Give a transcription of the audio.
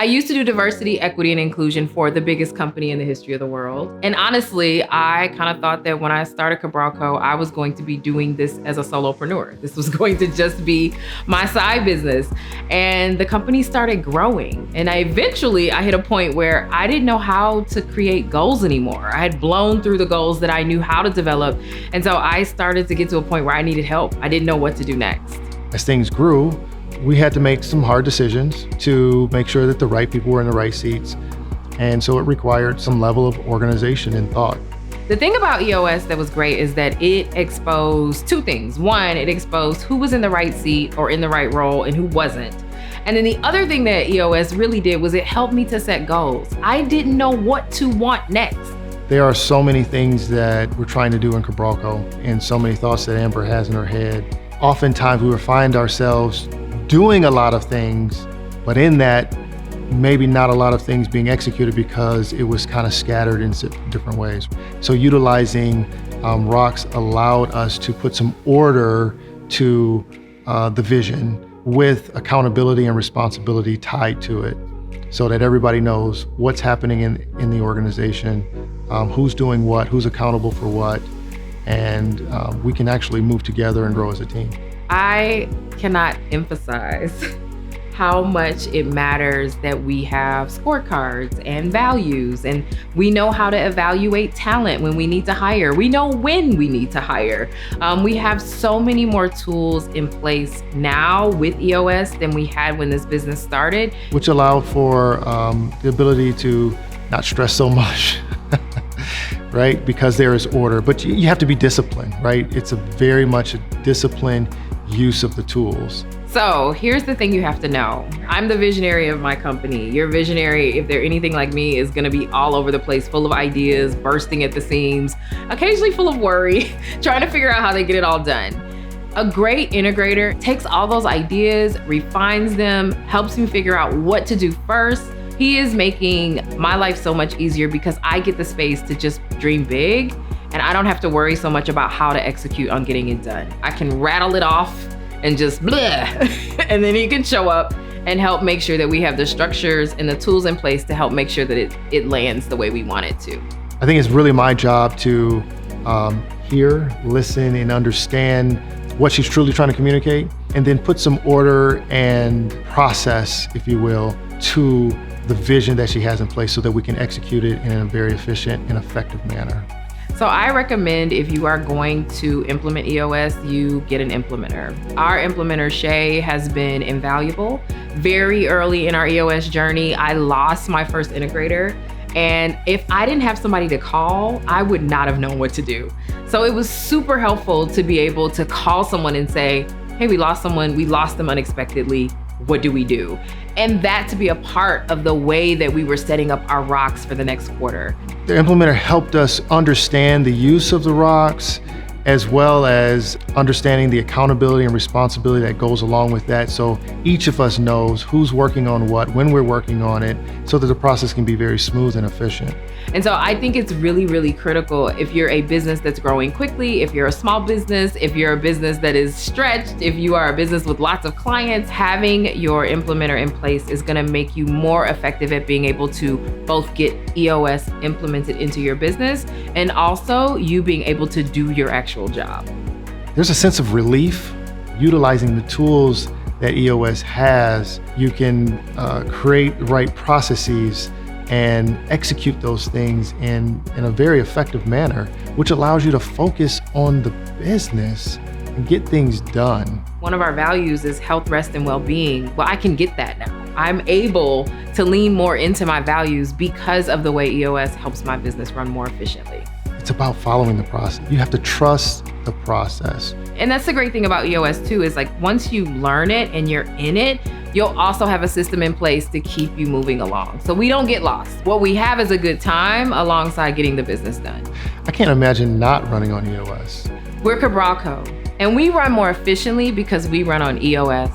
I used to do diversity, equity, and inclusion for the biggest company in the history of the world. And honestly, I kind of thought that when I started Cabral Co, I was going to be doing this as a solopreneur. This was going to just be my side business. And the company started growing. And I hit a point where I didn't know how to create goals anymore. I had blown through the goals that I knew how to develop. And so I started to get to a point where I needed help. I didn't know what to do next. As things grew, we had to make some hard decisions to make sure that the right people were in the right seats. And so it required some level of organization and thought. The thing about EOS that was great is that it exposed two things. One, it exposed who was in the right seat or in the right role and who wasn't. And then the other thing that EOS really did was it helped me to set goals. I didn't know what to want next. There are so many things that we're trying to do in Cabral Co and so many thoughts that Amber has in her head. Oftentimes we will find ourselves doing a lot of things, but in that, maybe not a lot of things being executed because it was kind of scattered in different ways. So utilizing rocks allowed us to put some order to the vision with accountability and responsibility tied to it so that everybody knows what's happening in the organization, who's doing what, who's accountable for what, and we can actually move together and grow as a team. I cannot emphasize how much it matters that we have scorecards and values, and we know how to evaluate talent when we need to hire. We know when we need to hire. We have so many more tools in place now with EOS than we had when this business started. Which allowed for the ability to not stress so much, right? Because there is order, but you have to be disciplined, right? It's very much a disciplined use of the tools. So here's the thing you have to know. I'm the visionary of my company. Your visionary, if they're anything like me, is gonna be all over the place, full of ideas, bursting at the seams, occasionally full of worry, trying to figure out how they get it all done. A great integrator takes all those ideas, refines them, helps me figure out what to do first. He is making my life so much easier because I get the space to just dream big, and I don't have to worry so much about how to execute on getting it done. I can rattle it off and just blah, and then he can show up and help make sure that we have the structures and the tools in place to help make sure that it lands the way we want it to. I think it's really my job to hear, listen, and understand what she's truly trying to communicate, and then put some order and process, if you will, to the vision that she has in place so that we can execute it in a very efficient and effective manner. So I recommend if you are going to implement EOS, you get an implementer. Our implementer, Shay, has been invaluable. Very early in our EOS journey, I lost my first integrator. And if I didn't have somebody to call, I would not have known what to do. So it was super helpful to be able to call someone and say, hey, we lost someone, we lost them unexpectedly. What do we do? And that to be a part of the way that we were setting up our rocks for the next quarter. The implementer helped us understand the use of the rocks, as well as understanding the accountability and responsibility that goes along with that. So each of us knows who's working on what, when we're working on it, so that the process can be very smooth and efficient. And so I think it's really, really critical if you're a business that's growing quickly, if you're a small business, if you're a business that is stretched, if you are a business with lots of clients, having your implementer in place is gonna make you more effective at being able to both get EOS implemented into your business and also you being able to do your actual job. There's a sense of relief utilizing the tools that EOS has. You can create the right processes and execute those things in a very effective manner, which allows you to focus on the business and get things done. One of our values is health, rest, and well-being. Well, I can get that now. I'm able to lean more into my values because of the way EOS helps my business run more efficiently. It's about following the process. You have to trust the process. And that's the great thing about EOS too, is like once you learn it and you're in it, you'll also have a system in place to keep you moving along. So we don't get lost. What we have is a good time alongside getting the business done. I can't imagine not running on EOS. We're Cabral Co, and we run more efficiently because we run on EOS.